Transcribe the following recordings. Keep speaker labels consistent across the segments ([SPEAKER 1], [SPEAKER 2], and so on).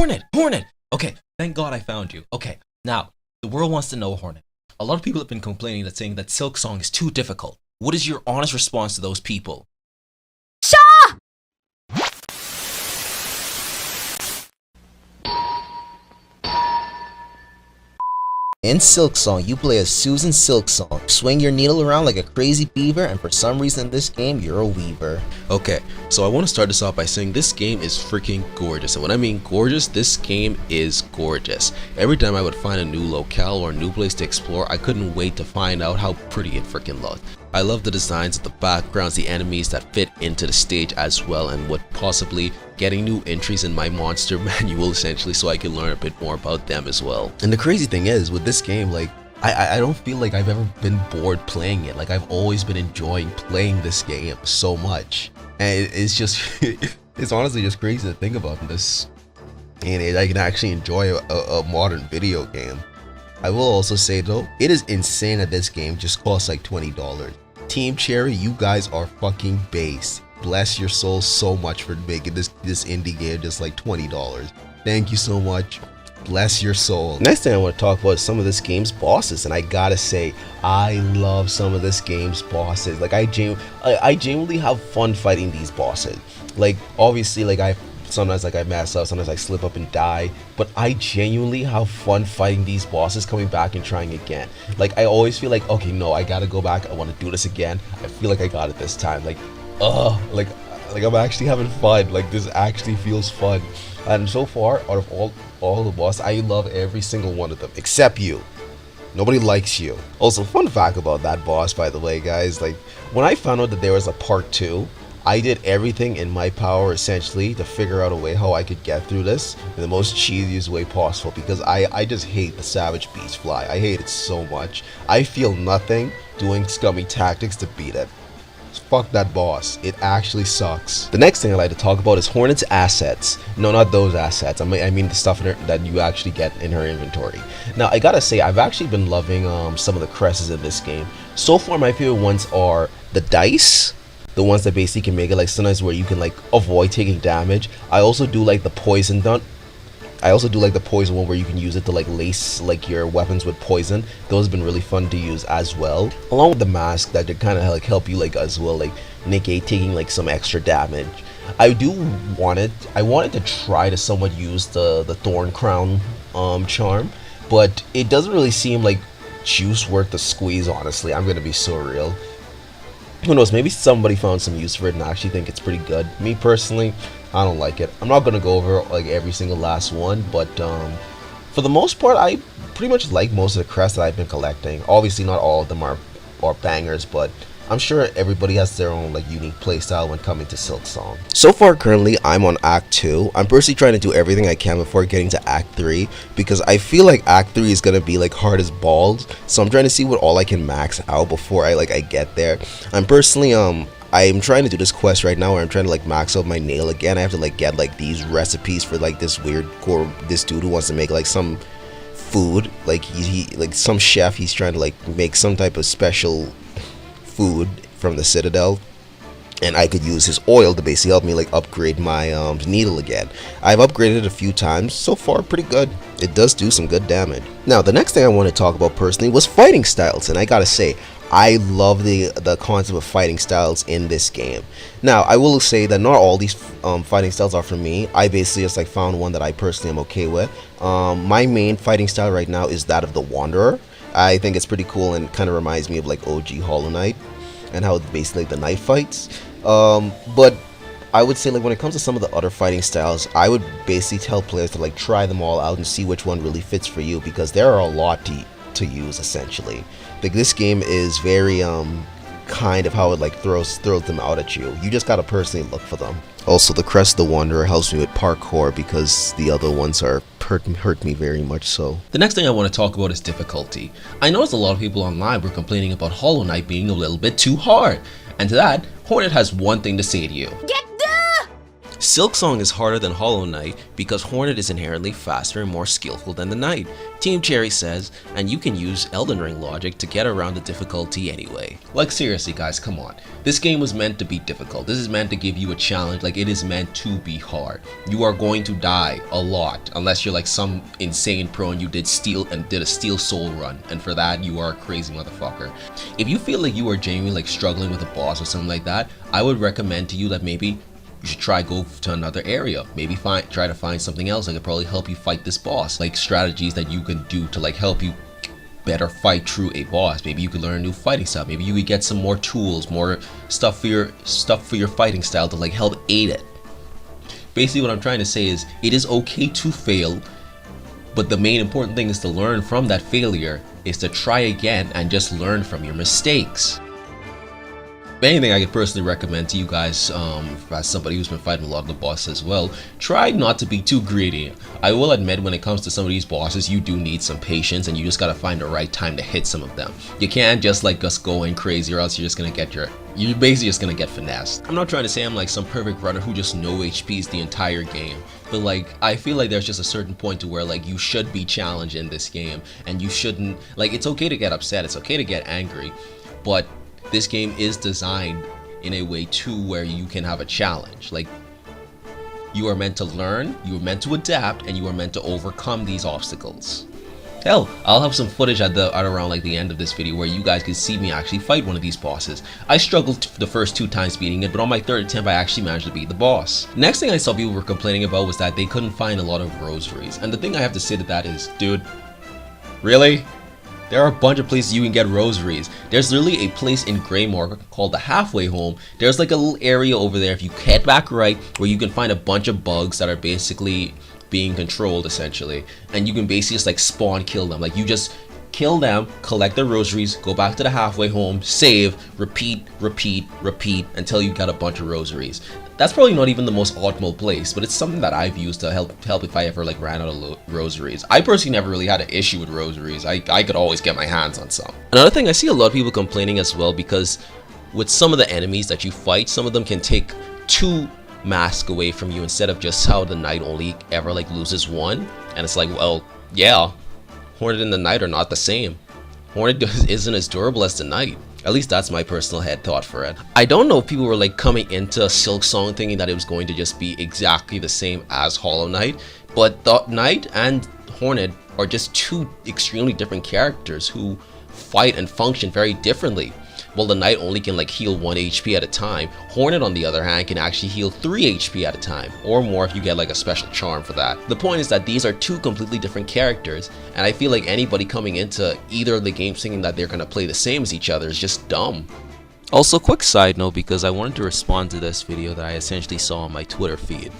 [SPEAKER 1] Hornet! Hornet! Okay, thank God I found you. Okay, now, the world wants to know, Hornet. A lot of people have been complaining that saying that Silksong is too difficult. What is your honest response to those people?
[SPEAKER 2] Shaw!
[SPEAKER 3] In Silksong, you play as Susan Silksong. Swing your needle around like a crazy beaver, and for some reason in this game, you're a weaver.
[SPEAKER 4] Okay, so I want to start this off by saying this game is freaking gorgeous. And when I mean gorgeous, this game is gorgeous. Every time I would find a new locale or a new place to explore, I couldn't wait to find out how pretty it freaking looked. I love the designs of the backgrounds, the enemies that fit into the stage as well, and what possibly getting new entries in my monster manual essentially so I can learn a bit more about them as well. And the crazy thing is with this game, like I don't feel like I've ever been bored playing it. Like I've always been enjoying playing this game so much, and it's just it's honestly just crazy to think about this, and I can actually enjoy a modern video game. I will also say though, it is insane that this game just costs like $20. Team Cherry, you guys are fucking based. Bless your soul so much for making this indie game just like $20. Thank you so much. Bless your soul. Next thing I want to talk about is some of this game's bosses, and I gotta say, I love some of this game's bosses. Like I genuinely have fun fighting these bosses. Like obviously, like sometimes like I mess up, sometimes I slip up and die, but I genuinely have fun fighting these bosses, coming back and trying again. Like I always feel like, okay, no, I gotta go back, I want to do this again. I feel like I got it this time. Like I'm actually having fun. Like this actually feels fun. And so far, out of all the bosses, I love every single one of them except you. Nobody likes you. Also, fun fact about that boss, by the way, guys, like when I found out that there was a part 2, I did everything in my power essentially to figure out a way how I could get through this in the most cheesiest way possible, because I just hate the Savage Beast Fly. I hate it so much. I feel nothing doing scummy tactics to beat it. Fuck that boss. It actually sucks. The next thing I like to talk about is Hornet's assets. No, not those assets. I mean the stuff that you actually get in her inventory. Now, I gotta say, I've actually been loving some of the cresses in this game. So far, my favorite ones are the dice. The ones that basically can make it like sometimes where you can like avoid taking damage. I also do like the poison one. I also do like the poison one where you can use it to like lace like your weapons with poison. Those have been really fun to use as well. Along with the mask that kind of like help you like as well, like negate taking like some extra damage. I wanted to try to somewhat use the Thorn Crown charm, but it doesn't really seem like juice worth the squeeze, honestly. I'm gonna be so real. Who knows, maybe somebody found some use for it and actually think it's pretty good. Me personally, I don't like it. I'm not gonna go over like every single last one, but for the most part, I pretty much like most of the crests that I've been collecting. Obviously not all of them are bangers, but I'm sure everybody has their own like unique playstyle when coming to Silksong. So far currently I'm on Act 2. I'm personally trying to do everything I can before getting to Act 3, because I feel like Act 3 is gonna be like hard as balls. So I'm trying to see what all I can max out before I get there. I'm personally I'm trying to do this quest right now where I'm trying to like max out my nail again. I have to like get like these recipes for like this dude who wants to make like some food. Like he like some chef, he's trying to like make some type of special food from the Citadel, and I could use his oil to basically help me like upgrade my needle again. I've upgraded it a few times. So far pretty good. It does do some good damage. Now the next thing I want to talk about personally was fighting styles, and I gotta say I love the concept of fighting styles in this game. Now I will say that not all these fighting styles are for me. I basically just like found one that I personally am okay with. My main fighting style right now is that of the Wanderer. I think it's pretty cool and kind of reminds me of like OG Hollow Knight and how basically like the knife fights. But I would say like when it comes to some of the other fighting styles, I would basically tell players to like try them all out and see which one really fits for you, because there are a lot to use essentially. Like this game is very kind of how it like throws them out at you. You just gotta personally look for them. Also, the Crest of the Wanderer helps me with parkour because the other ones are hurt me very much so.
[SPEAKER 1] The next thing I want to talk about is difficulty. I noticed a lot of people online were complaining about Hollow Knight being a little bit too hard, and to that, Hornet has one thing to say to you.
[SPEAKER 2] Get the
[SPEAKER 4] Silksong is harder than Hollow Knight because Hornet is inherently faster and more skillful than the Knight, Team Cherry says, and you can use Elden Ring logic to get around the difficulty anyway. Like seriously guys, come on. This game was meant to be difficult. This is meant to give you a challenge, like it is meant to be hard. You are going to die a lot unless you're like some insane pro and you did a Steel Soul run, and for that you are a crazy motherfucker. If you feel like you are genuinely like struggling with a boss or something like that, I would recommend to you that maybe you should try go to another area. Maybe try to find something else that could probably help you fight this boss. Like strategies that you can do to like help you better fight through a boss. Maybe you could learn a new fighting style. Maybe you could get some more tools, more stuff for your fighting style to like help aid it. Basically what I'm trying to say is it is okay to fail, but the main important thing is to learn from that failure, is to try again and just learn from your mistakes. Anything I could personally recommend to you guys, as somebody who's been fighting a lot of the bosses as well, try not to be too greedy. I will admit when it comes to some of these bosses, you do need some patience and you just gotta find the right time to hit some of them. You can't just like going crazy or else you're just gonna get you're basically just gonna get finessed. I'm not trying to say I'm like some perfect runner who just no HPs the entire game, but like I feel like there's just a certain point to where like you should be challenged in this game, and you shouldn't, like, it's okay to get upset, it's okay to get angry, but this game is designed in a way too where you can have a challenge. Like, you are meant to learn, you are meant to adapt, and you are meant to overcome these obstacles. Hell, I'll have some footage at around like the end of this video where you guys can see me actually fight one of these bosses. I struggled the first 2 times beating it, but on my 3rd attempt I actually managed to beat the boss. Next thing I saw people were complaining about was that they couldn't find a lot of rosaries, and the thing I have to say to that is, dude, really? There are a bunch of places you can get rosaries. There's literally a place in Greymore called the Halfway Home. There's like a little area over there if you head back right where you can find a bunch of bugs that are basically being controlled essentially, and you can basically just like spawn kill them. Like you just kill them, collect the rosaries, go back to the Halfway Home, save, repeat until you got a bunch of rosaries. That's probably not even the most optimal place, but it's something that I've used to help if I ever like ran out of rosaries. I personally never really had an issue with rosaries. I could always get my hands on some. Another thing, I see a lot of people complaining as well because with some of the enemies that you fight, some of them can take 2 masks away from you instead of just how the Knight only ever like loses 1. And it's like, well, yeah, Hornet and the Knight are not the same. Hornet isn't as durable as the Knight. At least that's my personal head thought for it. I don't know if people were like coming into Silksong thinking that it was going to just be exactly the same as Hollow Knight, but the Knight and Hornet are just 2 extremely different characters who fight and function very differently. While the Knight only can like heal 1 HP at a time, Hornet on the other hand can actually heal 3 HP at a time, or more if you get like a special charm for that. The point is that these are 2 completely different characters, and I feel like anybody coming into either of the games thinking that they're gonna play the same as each other is just dumb. Also, quick side note, because I wanted to respond to this video that I essentially saw on my Twitter feed.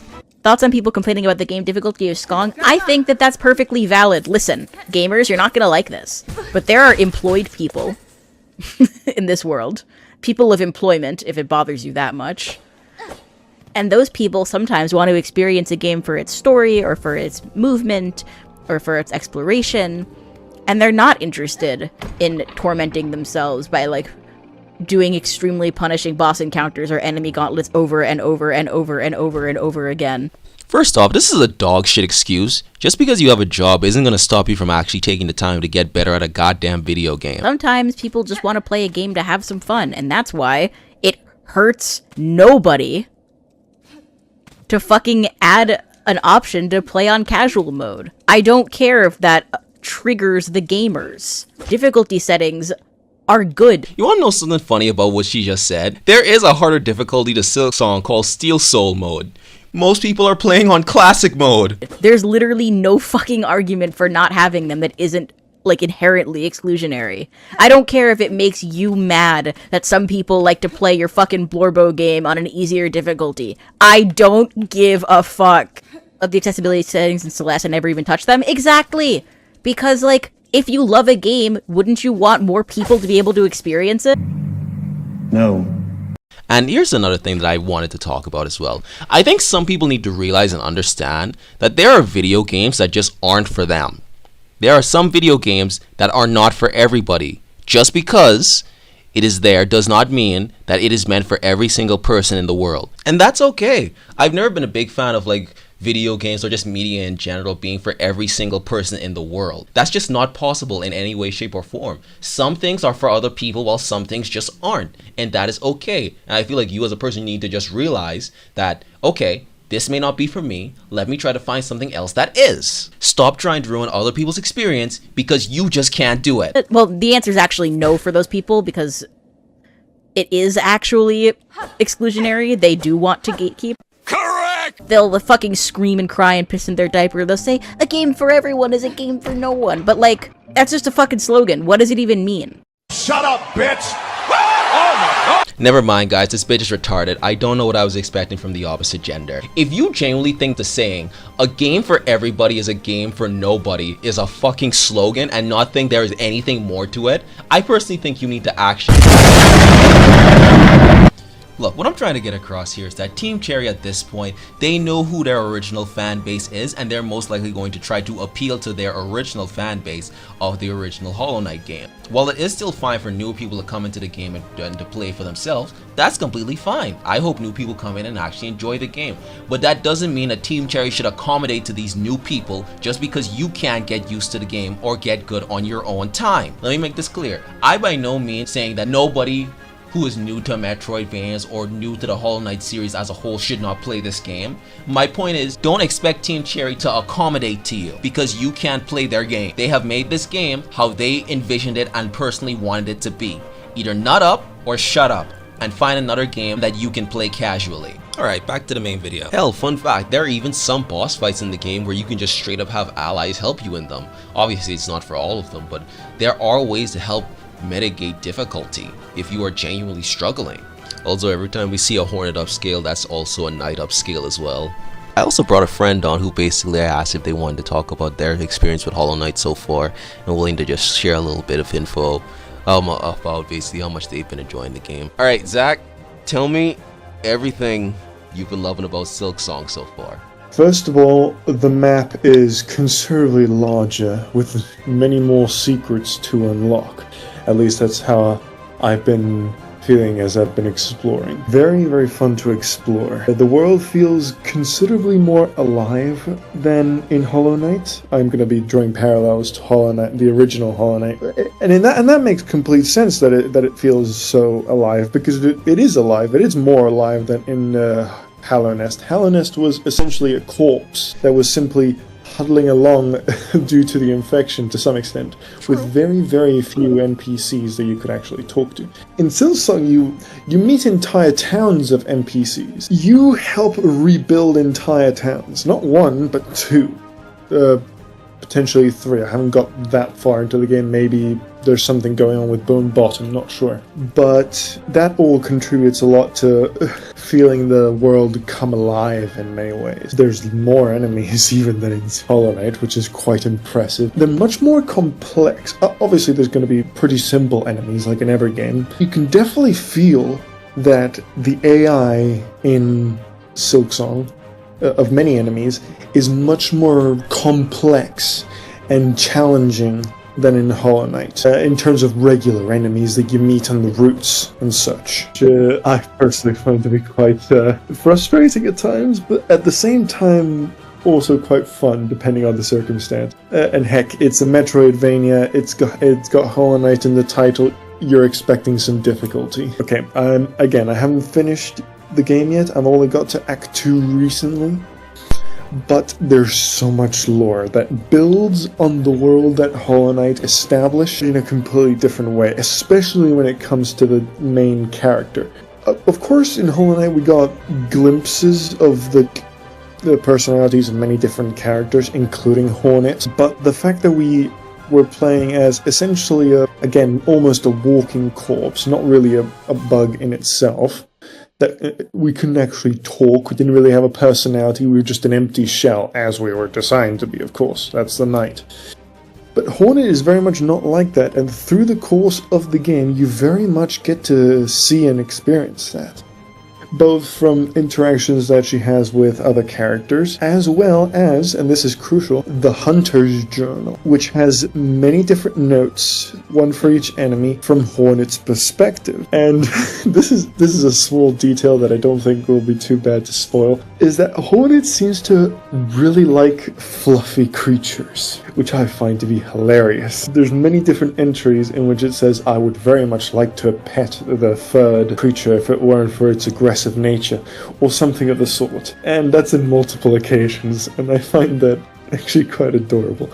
[SPEAKER 2] Thoughts on people complaining about the game difficulty of Skong? I think that that's perfectly valid. Listen, gamers, you're not gonna like this, but there are employed people in this world. People of employment, if it bothers you that much. And those people sometimes want to experience a game for its story, or for its movement, or for its exploration, and they're not interested in tormenting themselves by, like, doing extremely punishing boss encounters or enemy gauntlets over and over and over and over and over again.
[SPEAKER 4] First off, this is a dog shit excuse. Just because you have a job isn't gonna stop you from actually taking the time to get better at a goddamn video game.
[SPEAKER 2] Sometimes people just want to play a game to have some fun, and that's why it hurts nobody to fucking add an option to play on casual mode. I don't care if that triggers the gamers. Difficulty settings are good.
[SPEAKER 4] You wanna know something funny about what she just said? There is a harder difficulty to Silksong called Steel Soul mode. Most people are playing on classic mode.
[SPEAKER 2] There's literally no fucking argument for not having them that isn't, like, inherently exclusionary. I don't care if it makes you mad that some people like to play your fucking Blorbo game on an easier difficulty. I don't give a fuck. Of the accessibility settings in Celeste, I never even touched them. Exactly! Because, like, if you love a game, wouldn't you want more people to be able to experience it?
[SPEAKER 5] No.
[SPEAKER 4] And here's another thing that I wanted to talk about as well. I think some people need to realize and understand that there are video games that just aren't for them. There are some video games that are not for everybody. Just because it is there does not mean that it is meant for every single person in the world. And that's okay. I've never been a big fan of like video games or just media in general being for every single person in the world. That's just not possible in any way, shape, or form. Some things are for other people while some things just aren't. And that is okay. And I feel like you as a person need to just realize that, okay, this may not be for me. Let me try to find something else that is. Stop trying to ruin other people's experience because you just can't do it.
[SPEAKER 2] Well, the answer is actually no for those people because it is actually exclusionary. They do want to gatekeep. Correct! They'll fucking scream and cry and piss in their diaper. They'll say, a game for everyone is a game for no one. But like, that's just a fucking slogan. What does it even mean?
[SPEAKER 5] Shut up, bitch! Oh my god!
[SPEAKER 4] Never mind, guys, this bitch is retarded. I don't know what I was expecting from the opposite gender. If you genuinely think the saying, a game for everybody is a game for nobody, is a fucking slogan and not think there is anything more to it, I personally think you need to actually... Look, what I'm trying to get across here is that Team Cherry at this point, they know who their original fan base is, and they're most likely going to try to appeal to their original fan base of the original Hollow Knight game. While it is still fine for new people to come into the game and to play for themselves, that's completely fine. I hope new people come in and actually enjoy the game. But that doesn't mean that Team Cherry should accommodate to these new people just because you can't get used to the game or get good on your own time. Let me make this clear. I by no means saying that nobody who is new to Metroidvanias or new to the Hollow Knight series as a whole should not play this game. My point is, don't expect Team Cherry to accommodate to you because you can't play their game. They have made this game how they envisioned it and personally wanted it to be. Either nut up or shut up and find another game that you can play casually. Alright, back to the main video. Hell, fun fact, there are even some boss fights in the game where you can just straight up have allies help you in them. Obviously it's not for all of them, but there are ways to help mitigate difficulty if you are genuinely struggling. Also, every time we see a Hornet upscale, that's also a Knight upscale as well. I also brought a friend on who basically I asked if they wanted to talk about their experience with Hollow Knight so far and willing to just share a little bit of info about basically how much they've been enjoying the game. Alright, Zach, tell me everything you've been loving about Silksong so far.
[SPEAKER 6] First of all, the map is considerably larger with many more secrets to unlock. At least that's how I've been feeling as I've been exploring. Very, very fun to explore. The world feels considerably more alive than in Hollow Knight. I'm going to be drawing parallels to Hollow Knight, the original Hollow Knight, and that makes complete sense that it feels so alive because it is alive. It is more alive than in Hallownest. Hallownest was essentially a corpse that was simply huddling along due to the infection to some extent, with very, very few NPCs that you could actually talk to. In Silksong, you meet entire towns of NPCs. You help rebuild entire towns. Not one, but two. Potentially three. I haven't got that far into the game. Maybe there's something going on with Bone Bottom, not sure. But that all contributes a lot to feeling the world come alive in many ways. There's more enemies even than in Hollow Knight, which is quite impressive. They're much more complex. Obviously there's going to be pretty simple enemies like in every game. You can definitely feel that the AI in Silksong of many enemies is much more complex and challenging than in Hollow Knight, in terms of regular enemies that you meet on the routes and such. Which, I personally find to be quite frustrating at times, but at the same time also quite fun depending on the circumstance. And heck, it's a Metroidvania, it's got Hollow Knight in the title, you're expecting some difficulty. Okay, again, I haven't finished the game yet, I've only got to Act 2 recently, but there's so much lore that builds on the world that Hollow Knight established in a completely different way, especially when it comes to the main character. Of course, in Hollow Knight we got glimpses of the personalities of many different characters, including Hornet, but the fact that we were playing as essentially again, almost a walking corpse, not really a bug in itself, that we couldn't actually talk, we didn't really have a personality, we were just an empty shell, as we were designed to be, of course, that's the Knight. But Hornet is very much not like that, and through the course of the game, you very much get to see and experience that. both from interactions that she has with other characters, as well as, and this is crucial, the Hunter's Journal, which has many different notes, one for each enemy, from Hornet's perspective. And this is a small detail that I don't think will be too bad to spoil, is that Hornet seems to really like fluffy creatures, which I find to be hilarious. There's many different entries in which it says, I would very much like to pet the third creature if it weren't for its aggressive nature, or something of the sort. And that's in multiple occasions, and I find that actually quite adorable.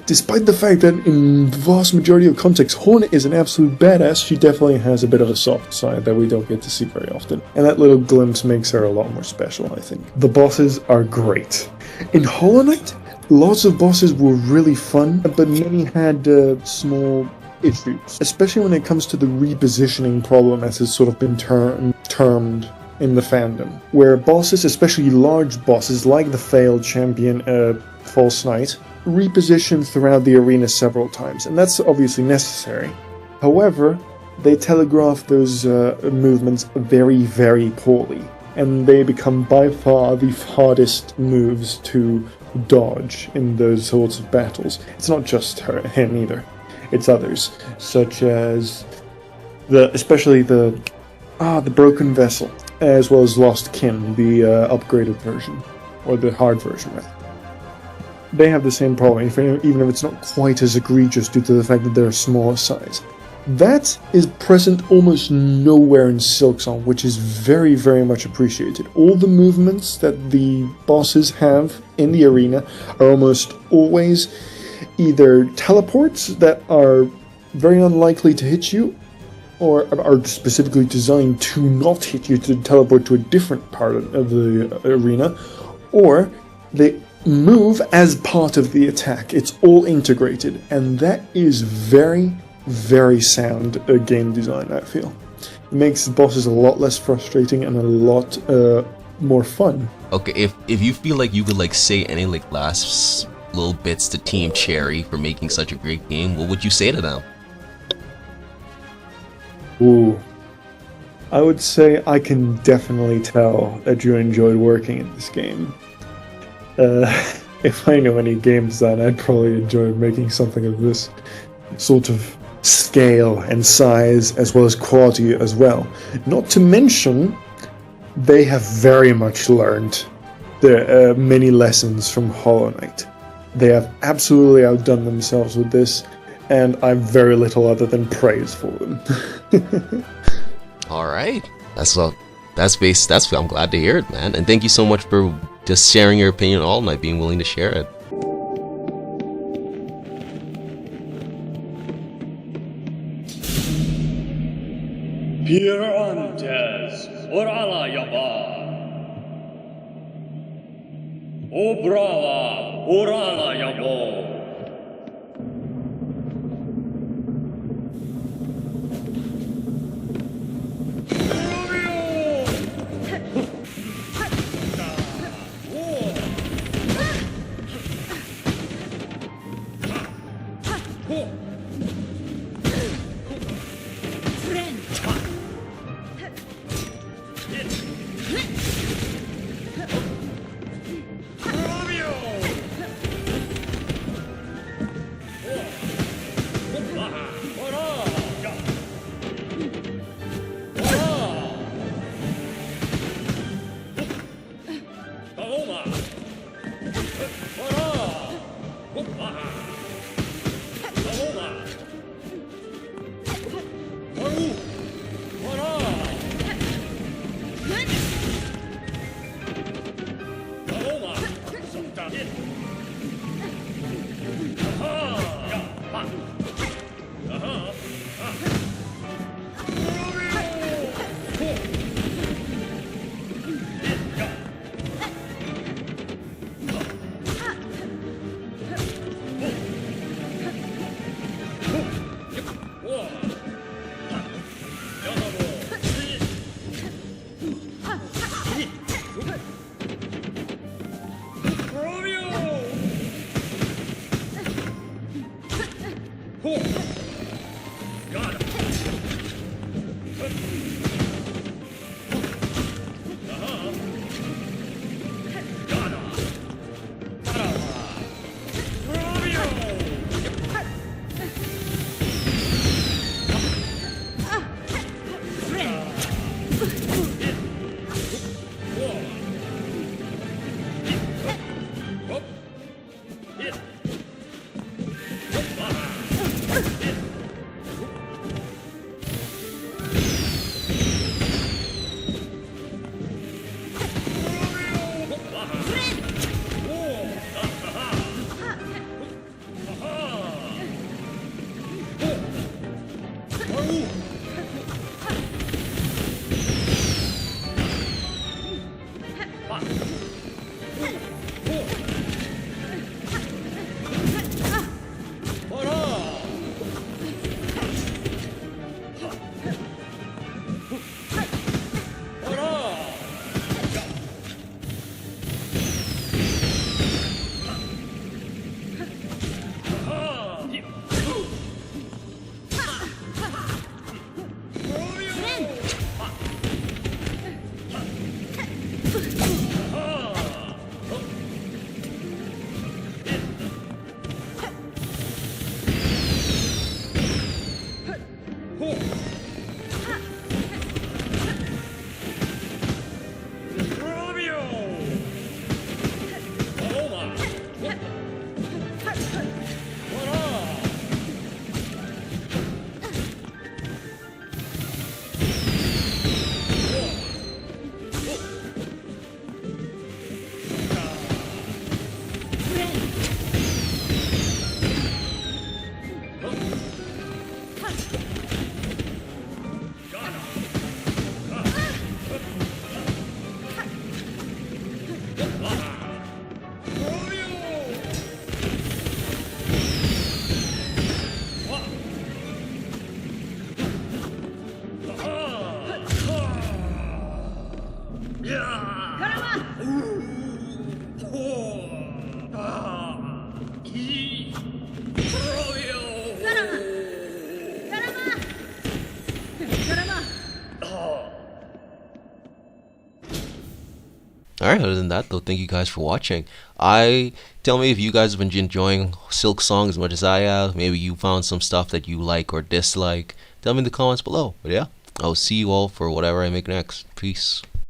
[SPEAKER 6] Despite the fact that in the vast majority of contexts, Hornet is an absolute badass, she definitely has a bit of a soft side that we don't get to see very often. And that little glimpse makes her a lot more special, I think. The bosses are great. In Hollow Knight, lots of bosses were really fun, but many had small issues, especially when it comes to the repositioning problem, as it's sort of been termed in the fandom, where bosses, especially large bosses like the failed champion False Knight, reposition throughout the arena several times, and that's obviously necessary. However, they telegraph those movements very, very poorly, and they become by far the hardest moves to dodge in those sorts of battles. It's not just him either. It's others, such as especially the Broken Vessel, as well as Lost Kin, the upgraded version, or the hard version, rather. They have the same problem, even if it's not quite as egregious due to the fact that they're a smaller size. That is present almost nowhere in Silksong, which is very, very much appreciated. All the movements that the bosses have in the arena are almost always either teleports that are very unlikely to hit you, or are specifically designed to not hit you, to teleport to a different part of the arena, or they move as part of the attack. It's all integrated, and that is very, very sound game design, I feel. It makes the bosses a lot less frustrating and a lot more fun.
[SPEAKER 4] Okay, if you feel like you could like say any like last little bits to Team Cherry for making such a great game, what would you say to them?
[SPEAKER 6] Ooh. I would say I can definitely tell that you enjoyed working in this game. If I know any game design, I'd probably enjoy making something of this sort of scale and size, as well as quality as well. Not to mention, they have very much learned the many lessons from Hollow Knight. They have absolutely outdone themselves with this, and I'm very little other than praise for them.
[SPEAKER 4] All right, I'm glad to hear it, man, and thank you so much for just sharing your opinion all night, being willing to share it.
[SPEAKER 5] Pirantes, orala yaba. O brava, orala yabo.
[SPEAKER 4] Alright, other than that though, thank you guys for watching. Tell me if you guys have been enjoying Silksong as much as I have. Maybe you found some stuff that you like or dislike. Tell me in the comments below. But yeah, I'll see you all for whatever I make next. Peace.